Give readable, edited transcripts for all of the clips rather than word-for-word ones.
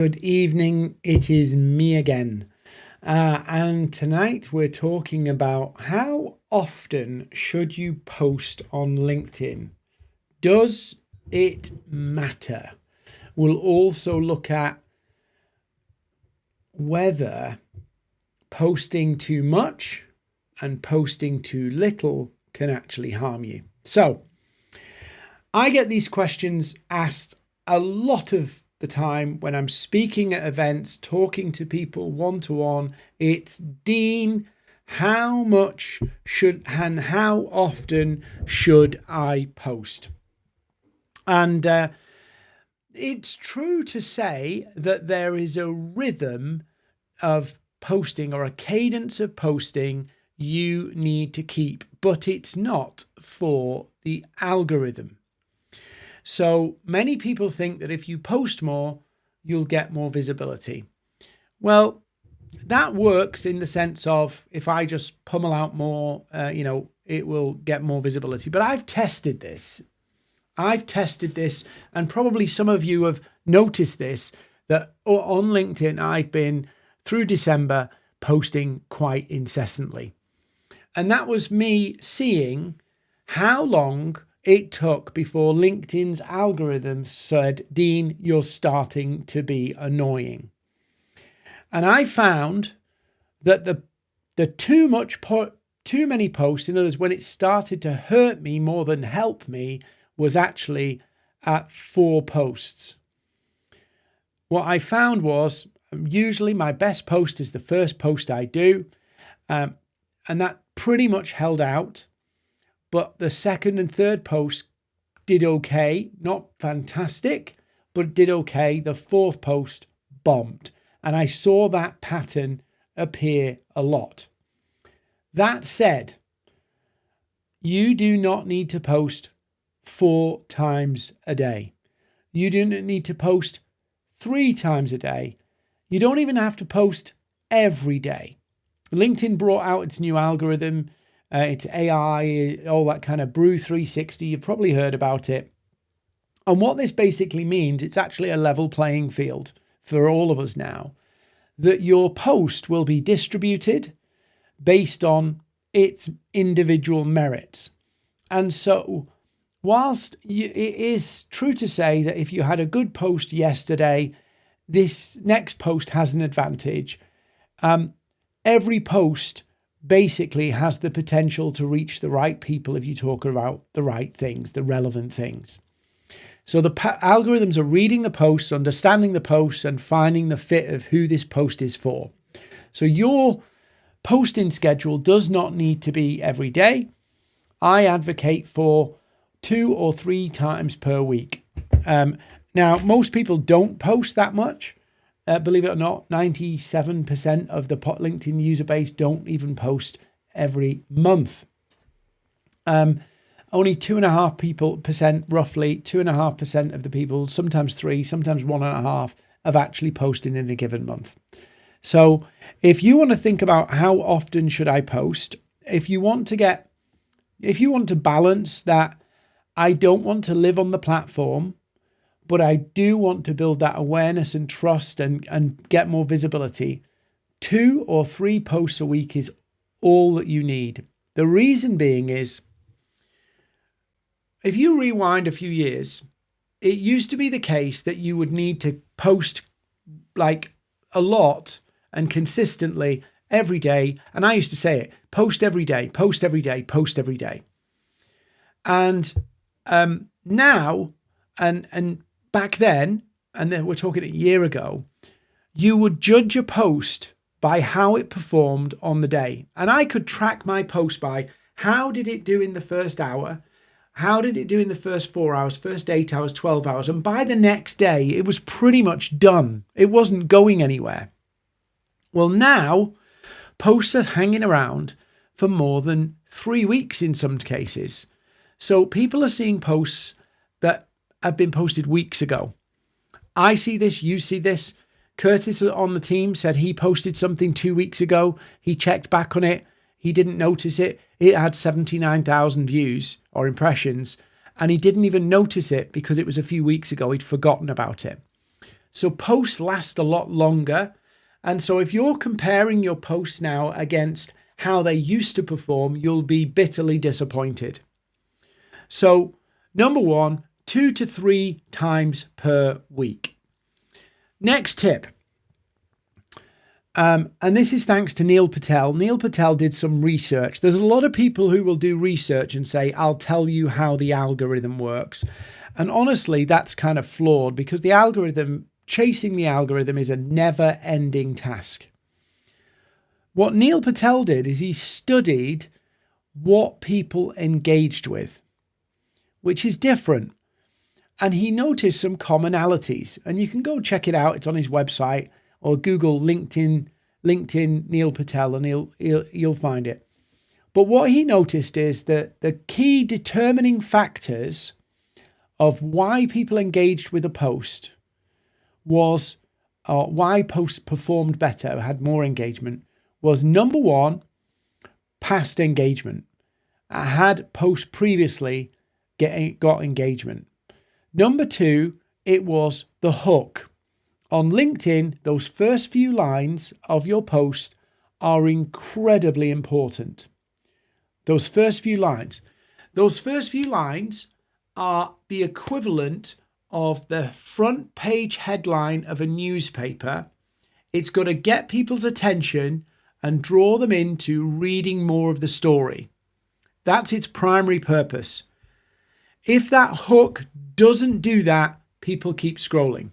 Good evening, it is me again. And tonight we're talking about how often should you post on LinkedIn? Does it matter? We'll also look at whether posting too much and posting too little can actually harm you. So, I get these questions asked a lot of the time when I'm speaking at events, talking to people one-to-one. It's, Dean, how much should and how often should I post? And it's true to say that there is a rhythm of posting or a cadence of posting you need to keep, but it's not for the algorithm. So many people think that if you post more, you'll get more visibility. Well, that works in the sense of if I just pummel out more, it will get more visibility. But I've tested this. And probably some of you have noticed this, that on LinkedIn, I've been through December posting quite incessantly. And that was me seeing how long it took before LinkedIn's algorithm said, Dean, you're starting to be annoying. And I found that the too many posts, in other words, when it started to hurt me more than help me, was actually at 4 posts. What I found was usually my best post is the first post I do, and that pretty much held out. But the second and third post did okay, not fantastic, but did okay. The fourth post bombed. And I saw that pattern appear a lot. That said, you do not need to post 4 times a day. You do not need to post 3 times a day. You don't even have to post every day. LinkedIn brought out its new algorithm. It's AI, all that kind of Brew 360. You've probably heard about it. And what this basically means, it's actually a level playing field for all of us now, that your post will be distributed based on its individual merits. And so whilst it is true to say that if you had a good post yesterday, this next post has an advantage. Every post basically has the potential to reach the right people if you talk about the right things, the relevant things. So the algorithms are reading the posts, understanding the posts, and finding the fit of who this post is for. So your posting schedule does not need to be every day. I advocate for 2 or 3 times per week. Now, most people don't post that much. Believe it or not, 97% of the LinkedIn user base don't even post every month. Only 2.5%, roughly 2.5% of the people, sometimes 3, sometimes 1.5, have actually posted in a given month. So if you want to think about how often should I post, if you want to balance that, I don't want to live on the platform, but I do want to build that awareness and trust and get more visibility, 2 or 3 posts a week is all that you need. The reason being is, if you rewind a few years, it used to be the case that you would need to post like a lot and consistently every day. And I used to say it, post every day, post every day, post every day. And now, and back then, and then we're talking a year ago, you would judge a post by how it performed on the day. And I could track my post by how did it do in the first hour? How did it do in the first 4 hours, first 8 hours, 12 hours? And by the next day, it was pretty much done. It wasn't going anywhere. Well, now posts are hanging around for more than 3 weeks in some cases. So people are seeing posts that have been posted weeks ago. I see this, you see this. Curtis on the team said he posted something 2 weeks ago. He checked back on it. He didn't notice it. It had 79,000 views or impressions, and he didn't even notice it because it was a few weeks ago. He'd forgotten about it. So posts last a lot longer. And so if you're comparing your posts now against how they used to perform, you'll be bitterly disappointed. So number one, 2 to 3 times per week. Next tip. And this is thanks to Neil Patel. Neil Patel did some research. There's a lot of people who will do research and say, I'll tell you how the algorithm works. And honestly, that's kind of flawed because chasing the algorithm is a never-ending task. What Neil Patel did is he studied what people engaged with, which is different. And he noticed some commonalities. And you can go check it out. It's on his website, or Google LinkedIn Neil Patel, and you'll find it. But what he noticed is that the key determining factors of why people engaged with a post was, why posts performed better, had more engagement, was number one, past engagement. Had posts previously got engagement. Number two, it was the hook. On LinkedIn, those first few lines of your post are incredibly important. Those first few lines are the equivalent of the front page headline of a newspaper. It's got to get people's attention and draw them into reading more of the story. That's its primary purpose. If that hook doesn't do that, people keep scrolling.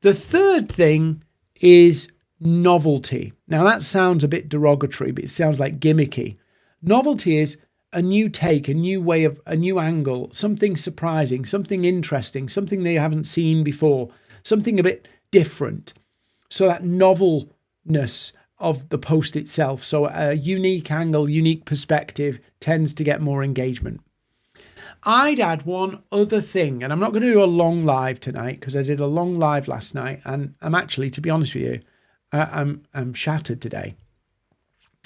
The third thing is novelty. Now that sounds a bit derogatory, but it sounds like gimmicky. Novelty is a new take, a new angle, something surprising, something interesting, something they haven't seen before, something a bit different. So that novelness of the post itself. So a unique angle, unique perspective tends to get more engagement. I'd add one other thing, and I'm not going to do a long live tonight because I did a long live last night, and I'm actually, to be honest with you, I'm shattered today.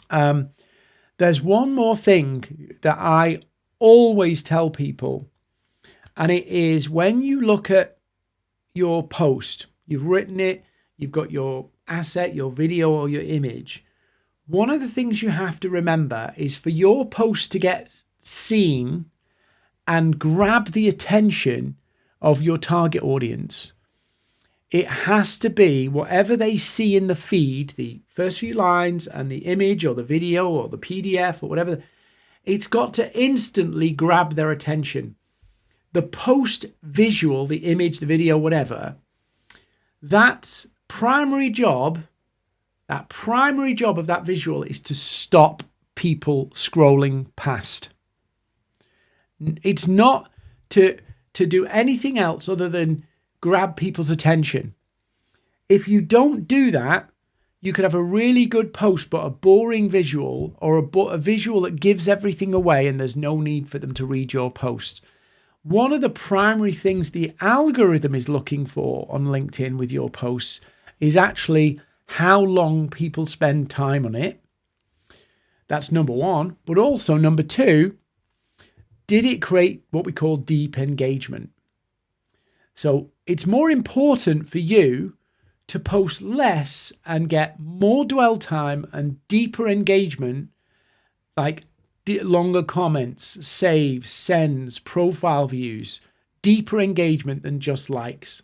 There's one more thing that I always tell people, and it is when you look at your post, you've written it, you've got your asset, your video or your image. One of the things you have to remember is for your post to get seen and grab the attention of your target audience, it has to be whatever they see in the feed, the first few lines and the image or the video or the PDF or whatever, it's got to instantly grab their attention. The post visual, the image, the video, whatever, that primary job of that visual is to stop people scrolling past. It's not to do anything else other than grab people's attention. If you don't do that, you could have a really good post, but a boring visual, or a visual that gives everything away and there's no need for them to read your post. One of the primary things the algorithm is looking for on LinkedIn with your posts is actually how long people spend time on it. That's number one. But also number two, did it create what we call deep engagement? So it's more important for you to post less and get more dwell time and deeper engagement, like longer comments, saves, sends, profile views, deeper engagement than just likes.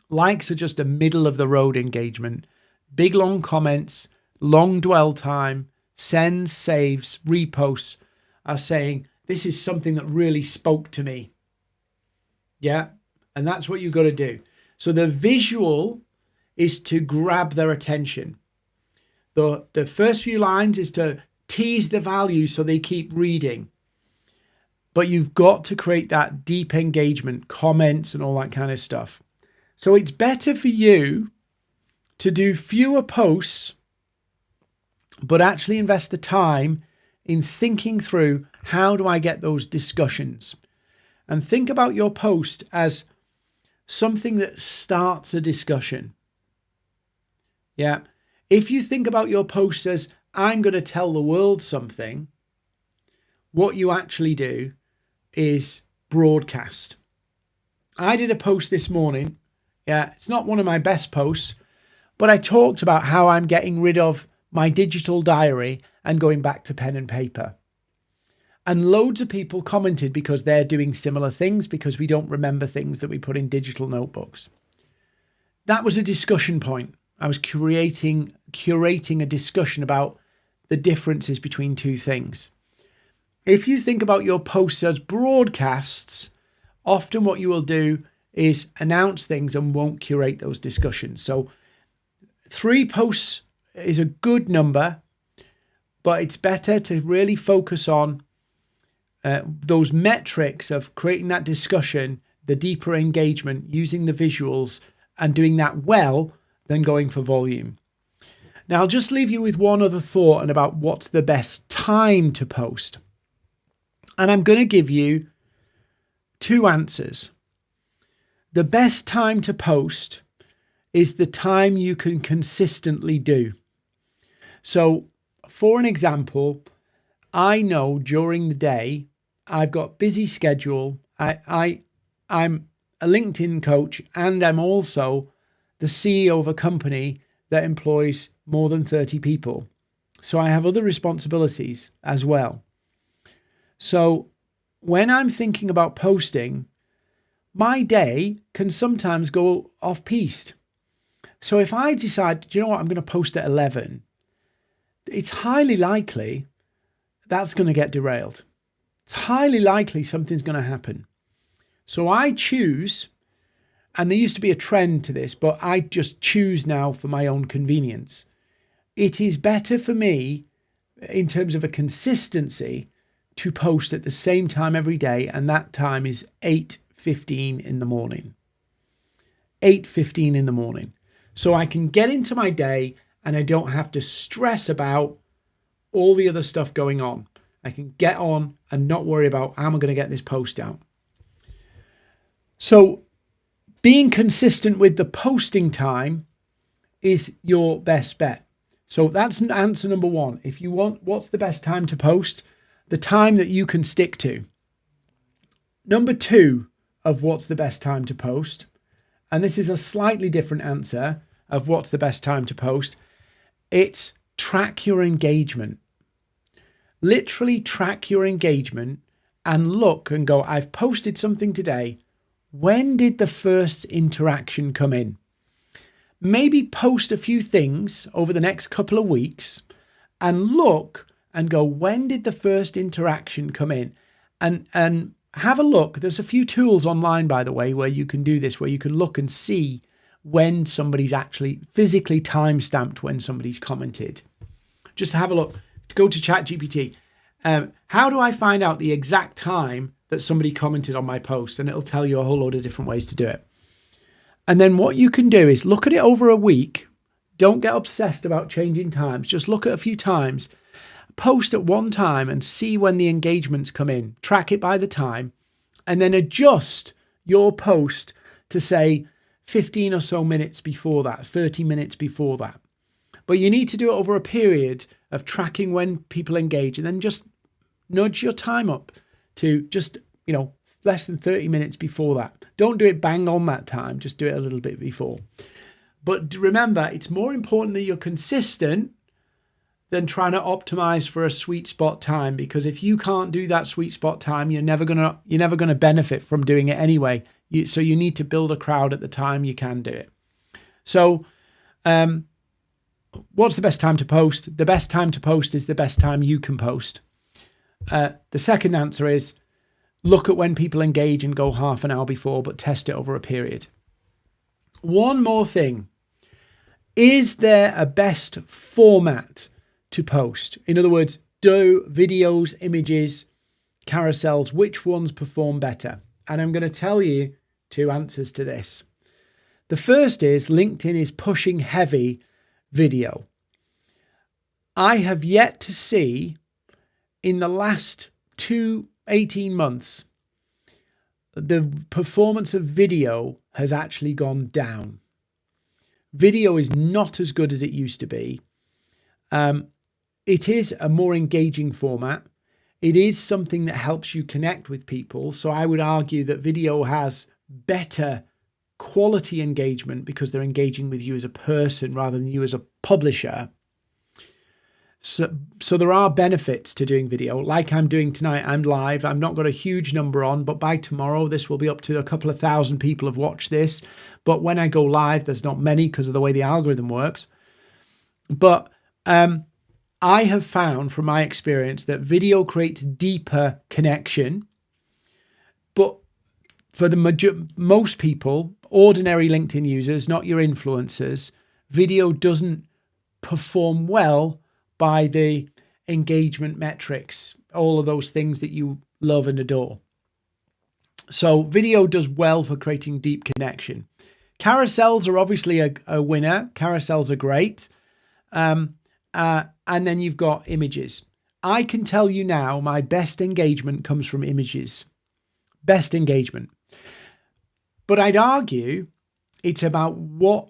Likes are just a middle of the road engagement. Big long comments, long dwell time, sends, saves, reposts are saying, this is something that really spoke to me. Yeah. And that's what you've got to do. So the visual is to grab their attention. The first few lines is to tease the value so they keep reading. But you've got to create that deep engagement, comments and all that kind of stuff. So it's better for you to do fewer posts, but actually invest the time in thinking through, how do I get those discussions? And think about your post as something that starts a discussion. Yeah. If you think about your post as, I'm going to tell the world something, what you actually do is broadcast. I did a post this morning. Yeah, it's not one of my best posts, but I talked about how I'm getting rid of my digital diary and going back to pen and paper. And loads of people commented because they're doing similar things, because we don't remember things that we put in digital notebooks. That was a discussion point. I was curating a discussion about the differences between two things. If you think about your posts as broadcasts, often what you will do is announce things and won't curate those discussions. So 3 posts is a good number, but it's better to really focus on those metrics of creating that discussion, the deeper engagement, using the visuals and doing that well, than going for volume. Now, I'll just leave you with one other thought and about what's the best time to post. And I'm going to give you 2 answers. The best time to post is the time you can consistently do. So, for an example, I know during the day I've got busy schedule. I'm a LinkedIn coach, and I'm also the CEO of a company that employs more than 30 people. So I have other responsibilities as well. So when I'm thinking about posting, my day can sometimes go off-piste. So if I decide, do you know what, I'm going to post at 11, it's highly likely that's going to get derailed. It's highly likely something's going to happen. So I choose, and there used to be a trend to this, but I just choose now for my own convenience. It is better for me, in terms of a consistency, to post at the same time every day, and that time is 8:15 in the morning. 8:15 in the morning. So I can get into my day and I don't have to stress about all the other stuff going on. I can get on and not worry about how am I going to get this post out. So being consistent with the posting time is your best bet. So that's answer number 1. If you want, what's the best time to post? The time that you can stick to. Number 2 of what's the best time to post, and this is a slightly different answer of what's the best time to post, it's track your engagement. Literally track your engagement and look and go, I've posted something today. When did the first interaction come in? Maybe post a few things over the next couple of weeks and look and go, when did the first interaction come in? And have a look. There's a few tools online, by the way, where you can do this, where you can look and see when somebody's actually physically time-stamped when somebody's commented. Just have a look. Go to ChatGPT. How do I find out the exact time that somebody commented on my post? And it'll tell you a whole load of different ways to do it. And then what you can do is look at it over a week. Don't get obsessed about changing times. Just look at a few times. Post at one time and see when the engagements come in. Track it by the time. And then adjust your post to say 15 or so minutes before that, 30 minutes before that. But you need to do it over a period of tracking when people engage, and then just nudge your time up to just, less than 30 minutes before that. Don't do it bang on that time. Just do it a little bit before. But remember, it's more important that you're consistent than trying to optimize for a sweet spot time, because if you can't do that sweet spot time, you're never gonna benefit from doing it anyway. So you need to build a crowd at the time you can do it. So what's the best time to post? The best time to post is the best time you can post. The second answer is look at when people engage and go half an hour before, but test it over a period. One more thing. Is there a best format to post? In other words, do videos, images, carousels, which ones perform better? And I'm going to tell you 2 answers to this. The first is LinkedIn is pushing heavy video. I have yet to see in the last 18 months, the performance of video has actually gone down. Video is not as good as it used to be. It is a more engaging format. It is something that helps you connect with people. So I would argue that video has better quality engagement because they're engaging with you as a person rather than you as a publisher. So there are benefits to doing video like I'm doing tonight. I'm live. I've not got a huge number on, but by tomorrow, this will be up to a couple of thousand people have watched this. But when I go live, there's not many because of the way the algorithm works. But I have found from my experience that video creates deeper connection. But for the most people, ordinary LinkedIn users, not your influencers, video doesn't perform well by the engagement metrics, all of those things that you love and adore. So video does well for creating deep connection. Carousels are obviously a winner. Carousels are great. And then you've got images. I can tell you now, my best engagement comes from images. Best engagement. But I'd argue it's about what,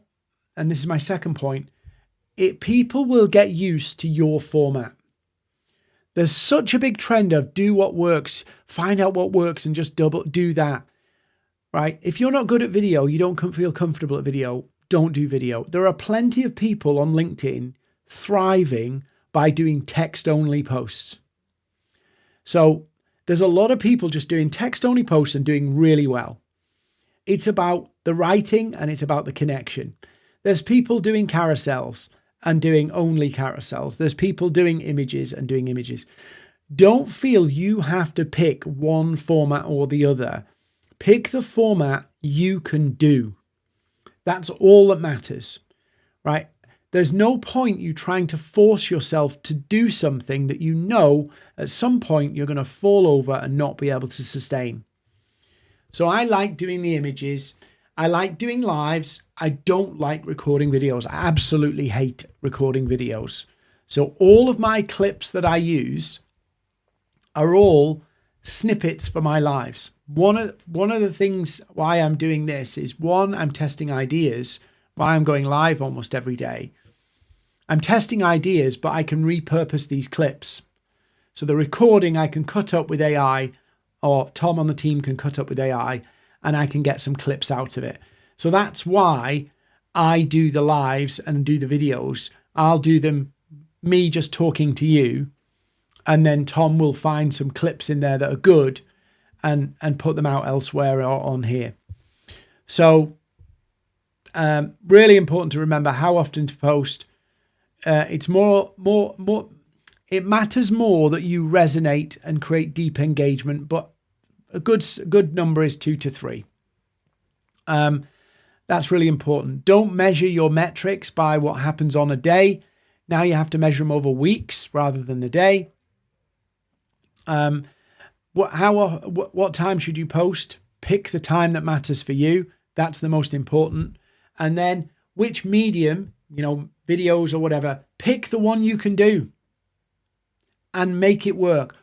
and this is my second point, people will get used to your format. There's such a big trend of do what works, find out what works and just do that, right? If you're not good at video, you don't feel comfortable at video, don't do video. There are plenty of people on LinkedIn thriving by doing text-only posts. So there's a lot of people just doing text-only posts and doing really well. It's about the writing and it's about the connection. There's people doing carousels and doing only carousels. There's people doing images and doing images. Don't feel you have to pick one format or the other. Pick the format you can do. That's all that matters, right? There's no point you trying to force yourself to do something that you know at some point you're going to fall over and not be able to sustain. So I like doing the images. I like doing lives. I don't like recording videos. I absolutely hate recording videos. So all of my clips that I use are all snippets for my lives. One of the things why I'm doing this is, one, I'm testing ideas. Why I'm going live almost every day. I'm testing ideas, but I can repurpose these clips. So the recording I can cut up with AI, or Tom on the team can cut up with AI, and I can get some clips out of it. So that's why I do the lives and do the videos. I'll do them, me just talking to you, and then Tom will find some clips in there that are good and put them out elsewhere or on here. So really important to remember how often to post. It's more. It matters more that you resonate and create deep engagement, but a good number is 2 to 3. That's really important. Don't measure your metrics by what happens on a day. Now you have to measure them over weeks rather than a day. What time should you post? Pick the time that matters for you. That's the most important. And then which medium, videos or whatever, pick the one you can do and make it work.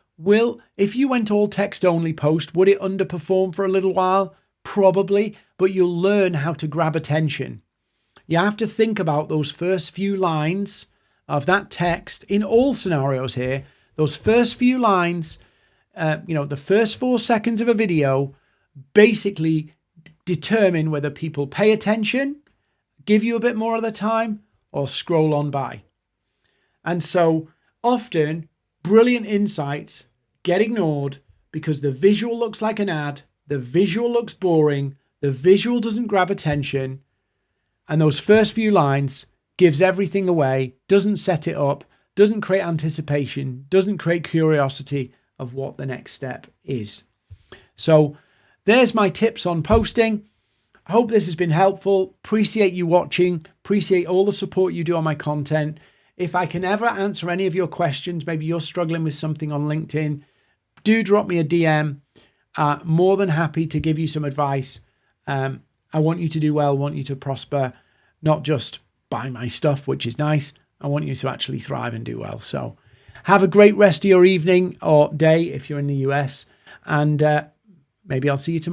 If you went all text only post, would it underperform for a little while? Probably, but you'll learn how to grab attention. You have to think about those first few lines of that text in all scenarios here. Those first few lines, the first 4 seconds of a video basically determine whether people pay attention, give you a bit more of the time, or scroll on by. And so often, brilliant insights get ignored because the visual looks like an ad, the visual looks boring, the visual doesn't grab attention, and those first few lines gives everything away, doesn't set it up, doesn't create anticipation, doesn't create curiosity of what the next step is. So there's my tips on posting. I hope this has been helpful. Appreciate you watching. Appreciate all the support you do on my content. If I can ever answer any of your questions, maybe you're struggling with something on LinkedIn, do drop me a DM. More than happy to give you some advice. I want you to do well, want you to prosper, not just buy my stuff, which is nice. I want you to actually thrive and do well. So have a great rest of your evening or day if you're in the US, and maybe I'll see you tomorrow.